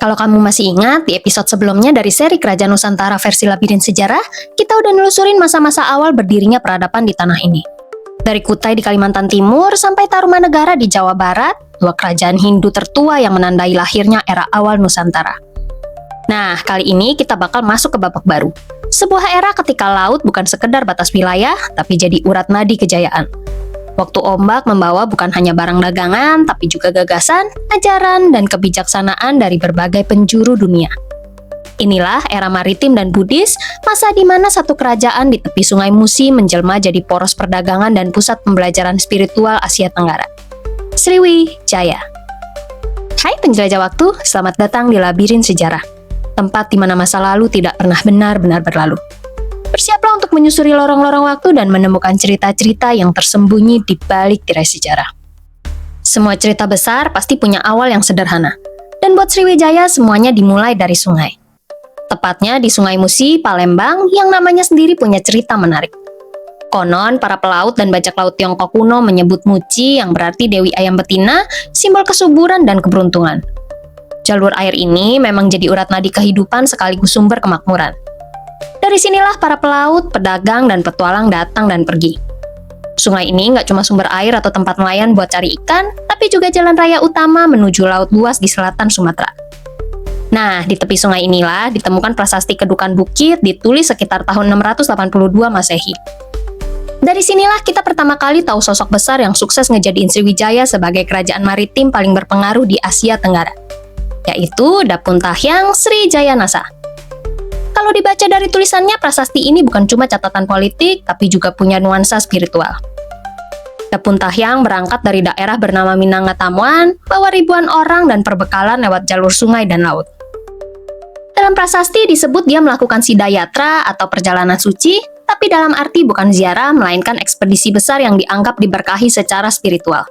Kalau kamu masih ingat, di episode sebelumnya dari seri Kerajaan Nusantara versi Labirin Sejarah, kita udah nelusurin masa-masa awal berdirinya peradaban di tanah ini. Dari Kutai di Kalimantan Timur sampai Tarumanegara di Jawa Barat, dua kerajaan Hindu tertua yang menandai lahirnya era awal Nusantara. Nah, kali ini kita bakal masuk ke babak baru. Sebuah era ketika laut bukan sekedar batas wilayah, tapi jadi urat nadi kejayaan. Waktu ombak membawa bukan hanya barang dagangan, tapi juga gagasan, ajaran, dan kebijaksanaan dari berbagai penjuru dunia. Inilah era maritim dan Buddhis, masa di mana satu kerajaan di tepi Sungai Musi menjelma jadi poros perdagangan dan pusat pembelajaran spiritual Asia Tenggara. Sriwijaya. Hai penjelajah waktu, selamat datang di Labirin Sejarah, tempat di mana masa lalu tidak pernah benar-benar berlalu. Bersiaplah untuk menyusuri lorong-lorong waktu dan menemukan cerita-cerita yang tersembunyi di balik tirai sejarah. Semua cerita besar pasti punya awal yang sederhana. Dan buat Sriwijaya semuanya dimulai dari sungai. Tepatnya di Sungai Musi, Palembang, yang namanya sendiri punya cerita menarik. Konon, para pelaut dan bajak laut Tiongkok kuno menyebut Muci yang berarti Dewi Ayam Betina, simbol kesuburan dan keberuntungan. Jalur air ini memang jadi urat nadi kehidupan sekaligus sumber kemakmuran. Dari sinilah para pelaut, pedagang, dan petualang datang dan pergi. Sungai ini nggak cuma sumber air atau tempat nelayan buat cari ikan, tapi juga jalan raya utama menuju laut luas di selatan Sumatera. Nah, di tepi sungai inilah ditemukan prasasti Kedukan Bukit ditulis sekitar tahun 682 Masehi. Dari sinilah kita pertama kali tahu sosok besar yang sukses ngejadiin Sriwijaya sebagai kerajaan maritim paling berpengaruh di Asia Tenggara, yaitu Dapun Tahyang Srijayanasa. Kalau dibaca dari tulisannya, prasasti ini bukan cuma catatan politik, tapi juga punya nuansa spiritual. Dapun Tahyang berangkat dari daerah bernama Minangkatamuan, bawa ribuan orang dan perbekalan lewat jalur sungai dan laut. Dalam prasasti disebut dia melakukan sidayatra atau perjalanan suci, tapi dalam arti bukan ziarah, melainkan ekspedisi besar yang dianggap diberkahi secara spiritual.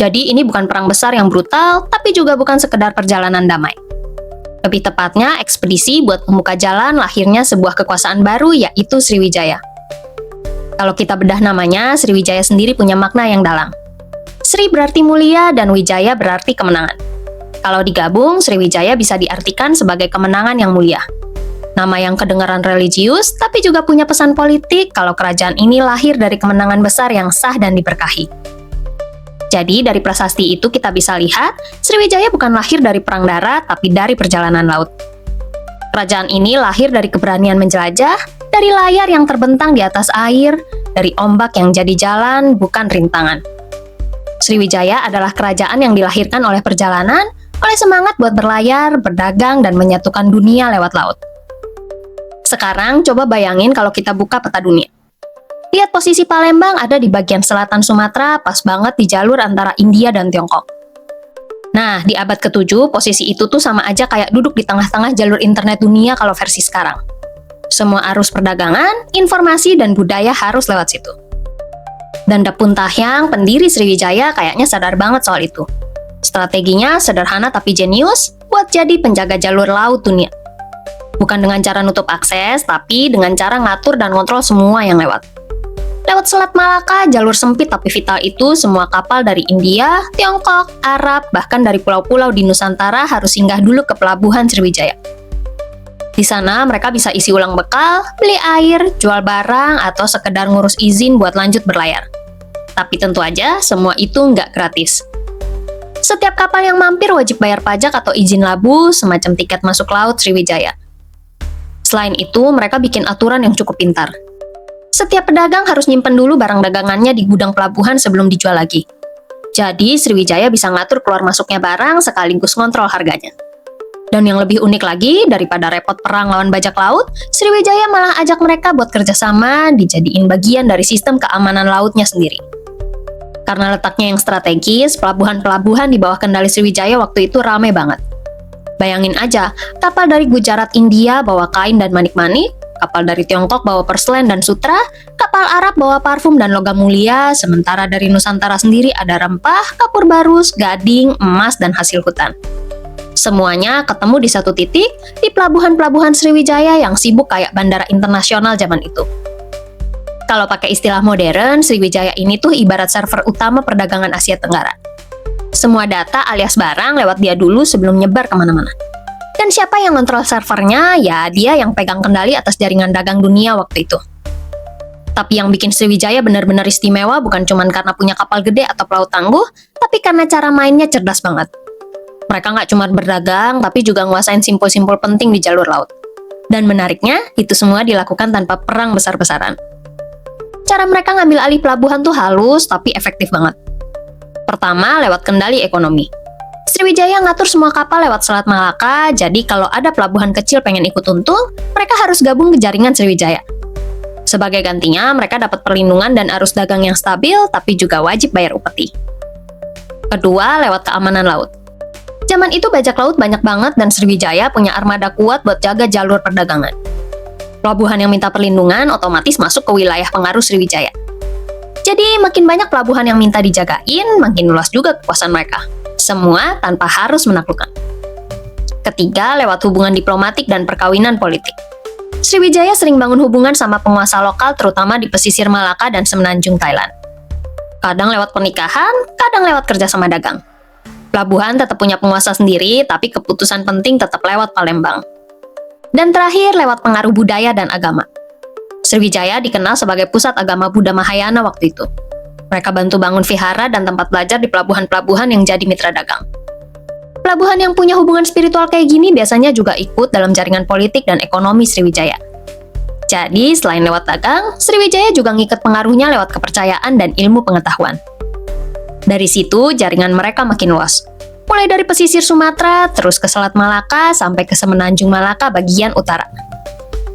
Jadi ini bukan perang besar yang brutal, tapi juga bukan sekedar perjalanan damai. Lebih tepatnya, ekspedisi buat membuka jalan lahirnya sebuah kekuasaan baru, yaitu Sriwijaya. Kalau kita bedah namanya, Sriwijaya sendiri punya makna yang dalam. Sri berarti mulia dan Wijaya berarti kemenangan. Kalau digabung, Sriwijaya bisa diartikan sebagai kemenangan yang mulia. Nama yang kedengaran religius, tapi juga punya pesan politik kalau kerajaan ini lahir dari kemenangan besar yang sah dan diberkahi. Jadi dari prasasti itu kita bisa lihat, Sriwijaya bukan lahir dari perang darat, tapi dari perjalanan laut. Kerajaan ini lahir dari keberanian menjelajah, dari layar yang terbentang di atas air, dari ombak yang jadi jalan, bukan rintangan. Sriwijaya adalah kerajaan yang dilahirkan oleh perjalanan, oleh semangat buat berlayar, berdagang, dan menyatukan dunia lewat laut. Sekarang coba bayangin kalau kita buka peta dunia. Lihat posisi Palembang ada di bagian selatan Sumatera, pas banget di jalur antara India dan Tiongkok. Nah, di abad ke-7, posisi itu tuh sama aja kayak duduk di tengah-tengah jalur internet dunia kalau versi sekarang. Semua arus perdagangan, informasi, dan budaya harus lewat situ. Dan Dapun Tahyang, pendiri Sriwijaya, kayaknya sadar banget soal itu. Strateginya sederhana tapi jenius, buat jadi penjaga jalur laut dunia. Bukan dengan cara nutup akses, tapi dengan cara ngatur dan kontrol semua yang lewat. Lewat Selat Malaka, jalur sempit tapi vital itu, semua kapal dari India, Tiongkok, Arab, bahkan dari pulau-pulau di Nusantara harus singgah dulu ke pelabuhan Sriwijaya. Di sana mereka bisa isi ulang bekal, beli air, jual barang, atau sekedar ngurus izin buat lanjut berlayar. Tapi tentu aja, semua itu nggak gratis. Setiap kapal yang mampir wajib bayar pajak atau izin labu, semacam tiket masuk laut Sriwijaya. Selain itu, mereka bikin aturan yang cukup pintar. Setiap pedagang harus nyimpen dulu barang dagangannya di gudang pelabuhan sebelum dijual lagi. Jadi, Sriwijaya bisa ngatur keluar masuknya barang sekaligus ngontrol harganya. Dan yang lebih unik lagi, daripada repot perang lawan bajak laut, Sriwijaya malah ajak mereka buat kerjasama dijadiin bagian dari sistem keamanan lautnya sendiri. Karena letaknya yang strategis, pelabuhan-pelabuhan di bawah kendali Sriwijaya waktu itu rame banget. Bayangin aja, kapal dari Gujarat India bawa kain dan manik-manik, kapal dari Tiongkok bawa perselen dan sutra, kapal Arab bawa parfum dan logam mulia, sementara dari Nusantara sendiri ada rempah, kapur barus, gading, emas, dan hasil hutan. Semuanya ketemu di satu titik, di pelabuhan-pelabuhan Sriwijaya yang sibuk kayak bandara internasional zaman itu. Kalau pakai istilah modern, Sriwijaya ini tuh ibarat server utama perdagangan Asia Tenggara. Semua data alias barang lewat dia dulu sebelum nyebar kemana-mana. Dan siapa yang kontrol servernya? Ya, dia yang pegang kendali atas jaringan dagang dunia waktu itu. Tapi yang bikin Sriwijaya benar-benar istimewa bukan cuma karena punya kapal gede atau pelaut tangguh, tapi karena cara mainnya cerdas banget. Mereka nggak cuma berdagang, tapi juga nguasain simpul-simpul penting di jalur laut. Dan menariknya, itu semua dilakukan tanpa perang besar-besaran. Cara mereka ngambil alih pelabuhan tuh halus, tapi efektif banget. Pertama, lewat kendali ekonomi. Sriwijaya ngatur semua kapal lewat Selat Malaka, jadi kalau ada pelabuhan kecil pengen ikut untung, mereka harus gabung ke jaringan Sriwijaya. Sebagai gantinya, mereka dapat perlindungan dan arus dagang yang stabil, tapi juga wajib bayar upeti. Kedua, lewat keamanan laut. Zaman itu bajak laut banyak banget dan Sriwijaya punya armada kuat buat jaga jalur perdagangan. Pelabuhan yang minta perlindungan otomatis masuk ke wilayah pengaruh Sriwijaya. Jadi, makin banyak pelabuhan yang minta dijagain, makin luas juga kekuasaan mereka. Semua tanpa harus menaklukkan. Ketiga, lewat hubungan diplomatik dan perkawinan politik. Sriwijaya sering bangun hubungan sama penguasa lokal terutama di pesisir Malaka dan semenanjung Thailand. Kadang lewat pernikahan, kadang lewat kerjasama dagang. Pelabuhan tetap punya penguasa sendiri, tapi keputusan penting tetap lewat Palembang. Dan terakhir, lewat pengaruh budaya dan agama. Sriwijaya dikenal sebagai pusat agama Buddha Mahayana waktu itu. Mereka bantu bangun vihara dan tempat belajar di pelabuhan-pelabuhan yang jadi mitra dagang. Pelabuhan yang punya hubungan spiritual kayak gini biasanya juga ikut dalam jaringan politik dan ekonomi Sriwijaya. Jadi, selain lewat dagang, Sriwijaya juga ngikat pengaruhnya lewat kepercayaan dan ilmu pengetahuan. Dari situ, jaringan mereka makin luas. Mulai dari pesisir Sumatera, terus ke Selat Malaka, sampai ke semenanjung Malaka bagian utara.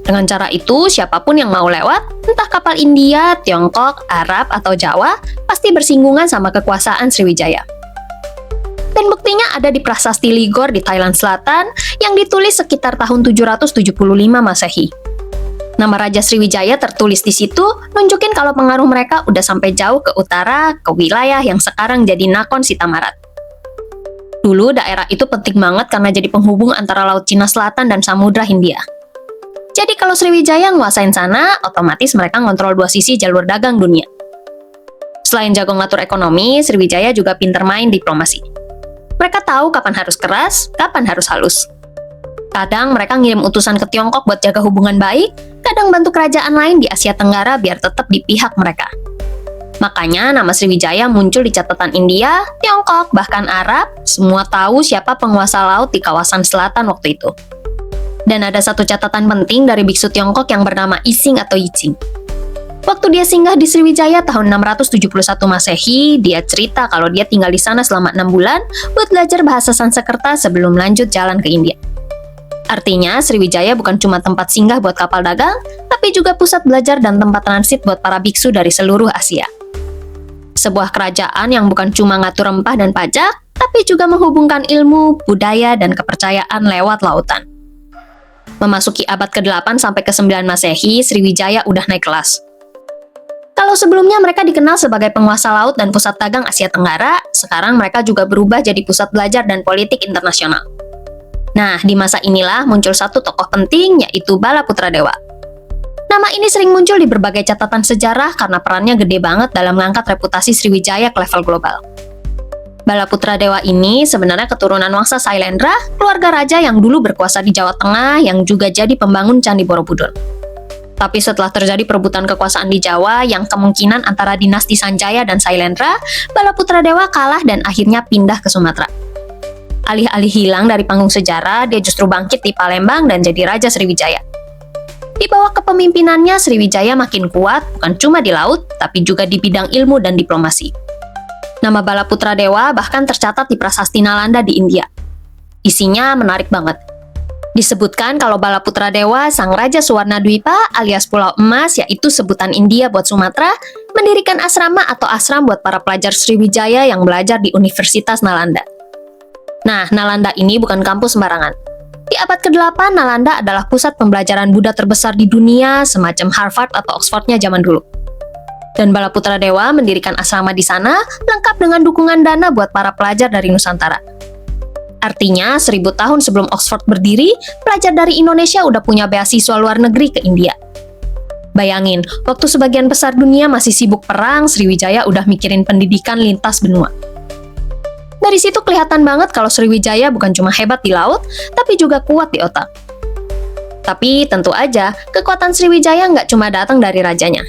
Dengan cara itu, siapapun yang mau lewat, entah kapal India, Tiongkok, Arab, atau Jawa, pasti bersinggungan sama kekuasaan Sriwijaya. Dan buktinya ada di Prasasti Ligor di Thailand Selatan yang ditulis sekitar tahun 775 Masehi. Nama Raja Sriwijaya tertulis di situ, nunjukin kalau pengaruh mereka udah sampai jauh ke utara, ke wilayah yang sekarang jadi Nakhon Sitamarat. Dulu daerah itu penting banget karena jadi penghubung antara Laut Cina Selatan dan Samudra Hindia. Jadi kalau Sriwijaya nguasain sana, otomatis mereka ngontrol dua sisi jalur dagang dunia. Selain jago ngatur ekonomi, Sriwijaya juga pinter main diplomasi. Mereka tahu kapan harus keras, kapan harus halus. Kadang mereka ngirim utusan ke Tiongkok buat jaga hubungan baik, kadang bantu kerajaan lain di Asia Tenggara biar tetap di pihak mereka. Makanya nama Sriwijaya muncul di catatan India, Tiongkok, bahkan Arab, semua tahu siapa penguasa laut di kawasan selatan waktu itu. Dan ada satu catatan penting dari biksu Tiongkok yang bernama Ising atau Yicing. Waktu dia singgah di Sriwijaya tahun 671 Masehi, dia cerita kalau dia tinggal di sana selama 6 bulan buat belajar bahasa Sanskerta sebelum lanjut jalan ke India. Artinya, Sriwijaya bukan cuma tempat singgah buat kapal dagang, tapi juga pusat belajar dan tempat transit buat para biksu dari seluruh Asia. Sebuah kerajaan yang bukan cuma ngatur rempah dan pajak, tapi juga menghubungkan ilmu, budaya, dan kepercayaan lewat lautan. Memasuki abad ke-8 sampai ke-9 Masehi, Sriwijaya udah naik kelas. Kalau sebelumnya mereka dikenal sebagai penguasa laut dan pusat dagang Asia Tenggara, sekarang mereka juga berubah jadi pusat belajar dan politik internasional. Nah, di masa inilah muncul satu tokoh penting, yaitu Balaputra Dewa. Nama ini sering muncul di berbagai catatan sejarah karena perannya gede banget dalam mengangkat reputasi Sriwijaya ke level global. Balaputra Dewa ini sebenarnya keturunan Wangsa Sailendra, keluarga raja yang dulu berkuasa di Jawa Tengah yang juga jadi pembangun Candi Borobudur. Tapi setelah terjadi perebutan kekuasaan di Jawa yang kemungkinan antara dinasti Sanjaya dan Sailendra, Balaputra Dewa kalah dan akhirnya pindah ke Sumatera. Alih-alih hilang dari panggung sejarah, dia justru bangkit di Palembang dan jadi Raja Sriwijaya. Di bawah kepemimpinannya, Sriwijaya makin kuat, bukan cuma di laut, tapi juga di bidang ilmu dan diplomasi. Nama Balaputra Dewa bahkan tercatat di Prasasti Nalanda di India. Isinya menarik banget. Disebutkan kalau Balaputra Dewa, sang Raja Suwarnadwipa alias Pulau Emas, yaitu sebutan India buat Sumatera, mendirikan asrama atau ashram buat para pelajar Sriwijaya yang belajar di Universitas Nalanda. Nah, Nalanda ini bukan kampus sembarangan. Di abad ke-8, Nalanda adalah pusat pembelajaran Buddha terbesar di dunia, semacam Harvard atau Oxford-nya zaman dulu. Dan Balaputra Dewa mendirikan asrama di sana, lengkap dengan dukungan dana buat para pelajar dari Nusantara. Artinya, 1000 tahun sebelum Oxford berdiri, pelajar dari Indonesia udah punya beasiswa luar negeri ke India. Bayangin, waktu sebagian besar dunia masih sibuk perang, Sriwijaya udah mikirin pendidikan lintas benua. Dari situ kelihatan banget kalau Sriwijaya bukan cuma hebat di laut, tapi juga kuat di otak. Tapi tentu aja, kekuatan Sriwijaya nggak cuma datang dari rajanya.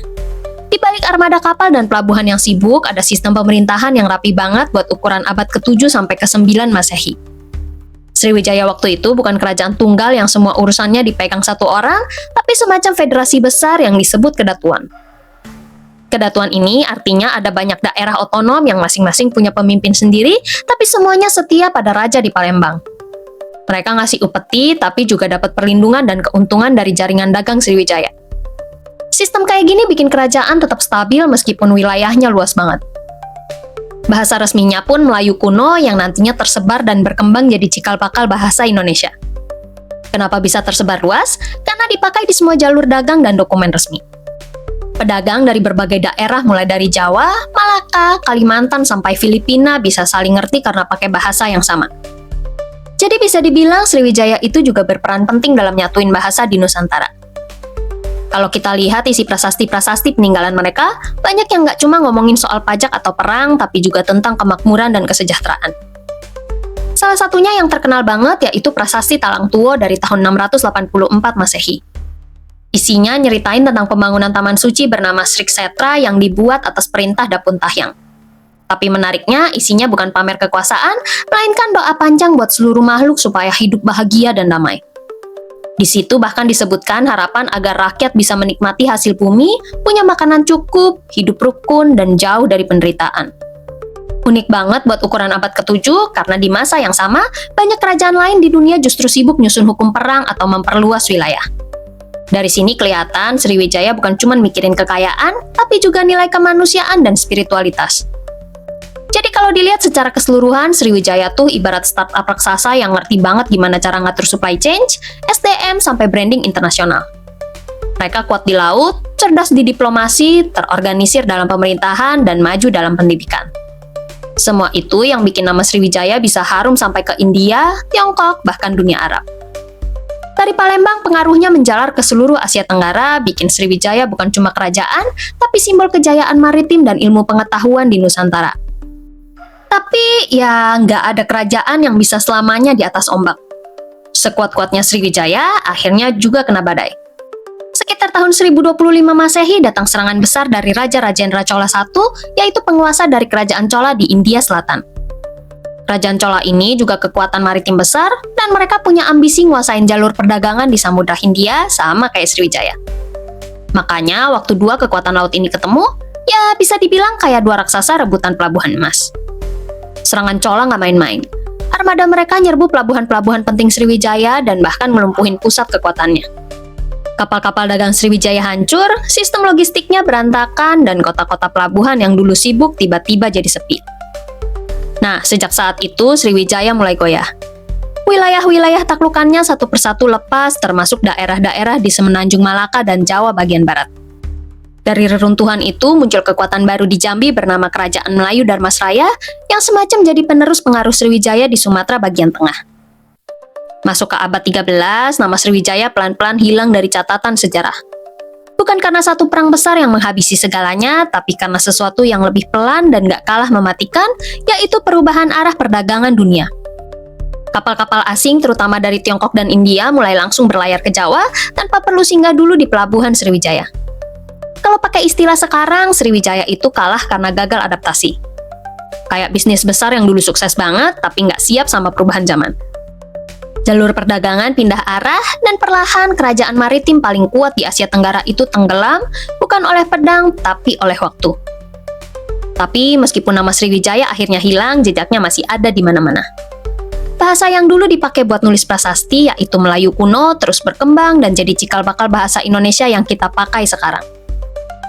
Di balik armada kapal dan pelabuhan yang sibuk, ada sistem pemerintahan yang rapi banget buat ukuran abad ke-7 sampai ke-9 Masehi. Sriwijaya waktu itu bukan kerajaan tunggal yang semua urusannya dipegang satu orang, tapi semacam federasi besar yang disebut kedatuan. Kedatuan ini artinya ada banyak daerah otonom yang masing-masing punya pemimpin sendiri, tapi semuanya setia pada raja di Palembang. Mereka ngasih upeti, tapi juga dapat perlindungan dan keuntungan dari jaringan dagang Sriwijaya. Sistem kayak gini bikin kerajaan tetap stabil meskipun wilayahnya luas banget. Bahasa resminya pun Melayu kuno yang nantinya tersebar dan berkembang jadi cikal bakal bahasa Indonesia. Kenapa bisa tersebar luas? Karena dipakai di semua jalur dagang dan dokumen resmi. Pedagang dari berbagai daerah mulai dari Jawa, Malaka, Kalimantan, sampai Filipina bisa saling ngerti karena pakai bahasa yang sama. Jadi bisa dibilang Sriwijaya itu juga berperan penting dalam nyatuin bahasa di Nusantara. Kalau kita lihat isi prasasti-prasasti peninggalan mereka, banyak yang nggak cuma ngomongin soal pajak atau perang, tapi juga tentang kemakmuran dan kesejahteraan. Salah satunya yang terkenal banget yaitu prasasti Talang Tuo dari tahun 684 Masehi. Isinya nyeritain tentang pembangunan taman suci bernama Srik Setra yang dibuat atas perintah Dapun Tahyang. Tapi menariknya, isinya bukan pamer kekuasaan, melainkan doa panjang buat seluruh makhluk supaya hidup bahagia dan damai. Di situ bahkan disebutkan harapan agar rakyat bisa menikmati hasil bumi, punya makanan cukup, hidup rukun, dan jauh dari penderitaan. Unik banget buat ukuran abad ke-7, karena di masa yang sama, banyak kerajaan lain di dunia justru sibuk nyusun hukum perang atau memperluas wilayah. Dari sini kelihatan Sriwijaya bukan cuma mikirin kekayaan, tapi juga nilai kemanusiaan dan spiritualitas. Jadi kalau dilihat secara keseluruhan, Sriwijaya tuh ibarat startup raksasa yang ngerti banget gimana cara ngatur supply chain, SDM, sampai branding internasional. Mereka kuat di laut, cerdas di diplomasi, terorganisir dalam pemerintahan, dan maju dalam pendidikan. Semua itu yang bikin nama Sriwijaya bisa harum sampai ke India, Tiongkok, bahkan dunia Arab. Dari Palembang, pengaruhnya menjalar ke seluruh Asia Tenggara, bikin Sriwijaya bukan cuma kerajaan, tapi simbol kejayaan maritim dan ilmu pengetahuan di Nusantara. Tapi, ya nggak ada kerajaan yang bisa selamanya di atas ombak. Sekuat-kuatnya Sriwijaya, akhirnya juga kena badai. Sekitar tahun 1025 Masehi datang serangan besar dari Raja Rajendra Chola I, yaitu penguasa dari kerajaan Chola di India Selatan. Kerajaan Chola ini juga kekuatan maritim besar, dan mereka punya ambisi nguasain jalur perdagangan di Samudra Hindia sama kayak Sriwijaya. Makanya, waktu dua kekuatan laut ini ketemu, ya bisa dibilang kayak dua raksasa rebutan pelabuhan emas. Serangan Chola nggak main-main. Armada mereka nyerbu pelabuhan-pelabuhan penting Sriwijaya dan bahkan melumpuhin pusat kekuatannya. Kapal-kapal dagang Sriwijaya hancur, sistem logistiknya berantakan, dan kota-kota pelabuhan yang dulu sibuk tiba-tiba jadi sepi. Nah, sejak saat itu Sriwijaya mulai goyah. Wilayah-wilayah taklukannya satu persatu lepas, termasuk daerah-daerah di Semenanjung Malaka dan Jawa bagian barat. Dari reruntuhan itu muncul kekuatan baru di Jambi bernama Kerajaan Melayu Darmasraya yang semacam jadi penerus pengaruh Sriwijaya di Sumatera bagian tengah. Masuk ke abad 13, nama Sriwijaya pelan-pelan hilang dari catatan sejarah. Bukan karena satu perang besar yang menghabisi segalanya, tapi karena sesuatu yang lebih pelan dan gak kalah mematikan, yaitu perubahan arah perdagangan dunia. Kapal-kapal asing, terutama dari Tiongkok dan India, mulai langsung berlayar ke Jawa tanpa perlu singgah dulu di pelabuhan Sriwijaya. Kalau pakai istilah sekarang, Sriwijaya itu kalah karena gagal adaptasi. Kayak bisnis besar yang dulu sukses banget, tapi nggak siap sama perubahan zaman. Jalur perdagangan pindah arah, dan perlahan kerajaan maritim paling kuat di Asia Tenggara itu tenggelam, bukan oleh pedang, tapi oleh waktu. Tapi meskipun nama Sriwijaya akhirnya hilang, jejaknya masih ada di mana-mana. Bahasa yang dulu dipakai buat nulis prasasti, yaitu Melayu kuno, terus berkembang dan jadi cikal bakal bahasa Indonesia yang kita pakai sekarang.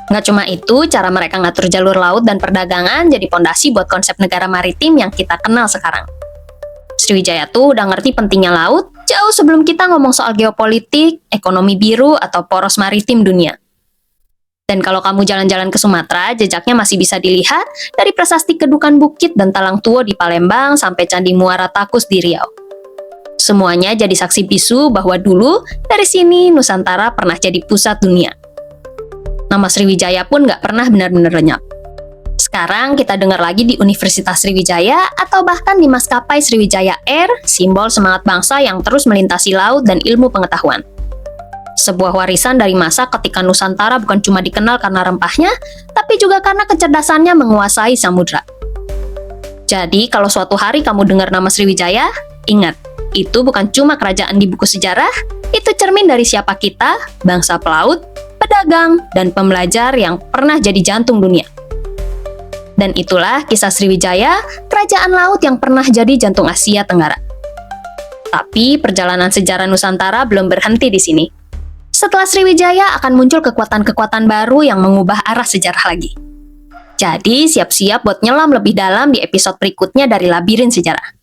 Nggak cuma itu, cara mereka ngatur jalur laut dan perdagangan jadi pondasi buat konsep negara maritim yang kita kenal sekarang. Sriwijaya tuh udah ngerti pentingnya laut jauh sebelum kita ngomong soal geopolitik, ekonomi biru, atau poros maritim dunia. Dan kalau kamu jalan-jalan ke Sumatera, jejaknya masih bisa dilihat dari prasasti Kedukan Bukit dan Talang Tuo di Palembang sampai Candi Muara Takus di Riau. Semuanya jadi saksi bisu bahwa dulu dari sini Nusantara pernah jadi pusat dunia. Nama Sriwijaya pun nggak pernah benar-benar lenyap. Sekarang kita dengar lagi di Universitas Sriwijaya atau bahkan di maskapai Sriwijaya Air, simbol semangat bangsa yang terus melintasi laut dan ilmu pengetahuan. Sebuah warisan dari masa ketika Nusantara bukan cuma dikenal karena rempahnya, tapi juga karena kecerdasannya menguasai samudra. Jadi, kalau suatu hari kamu dengar nama Sriwijaya, ingat, itu bukan cuma kerajaan di buku sejarah, itu cermin dari siapa kita, bangsa pelaut, pedagang, dan pembelajar yang pernah jadi jantung dunia. Dan itulah kisah Sriwijaya, kerajaan laut yang pernah jadi jantung Asia Tenggara. Tapi perjalanan sejarah Nusantara belum berhenti di sini. Setelah Sriwijaya akan muncul kekuatan-kekuatan baru yang mengubah arah sejarah lagi. Jadi siap-siap buat nyelam lebih dalam di episode berikutnya dari Labirin Sejarah.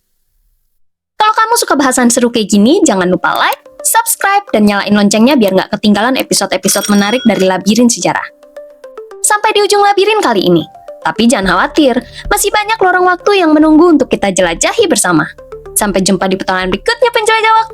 Kalau kamu suka bahasan seru kayak gini, jangan lupa like, subscribe, dan nyalain loncengnya biar nggak ketinggalan episode-episode menarik dari Labirin Sejarah. Sampai di ujung labirin kali ini. Tapi jangan khawatir, masih banyak lorong waktu yang menunggu untuk kita jelajahi bersama. Sampai jumpa di petualangan berikutnya penjelajah waktu.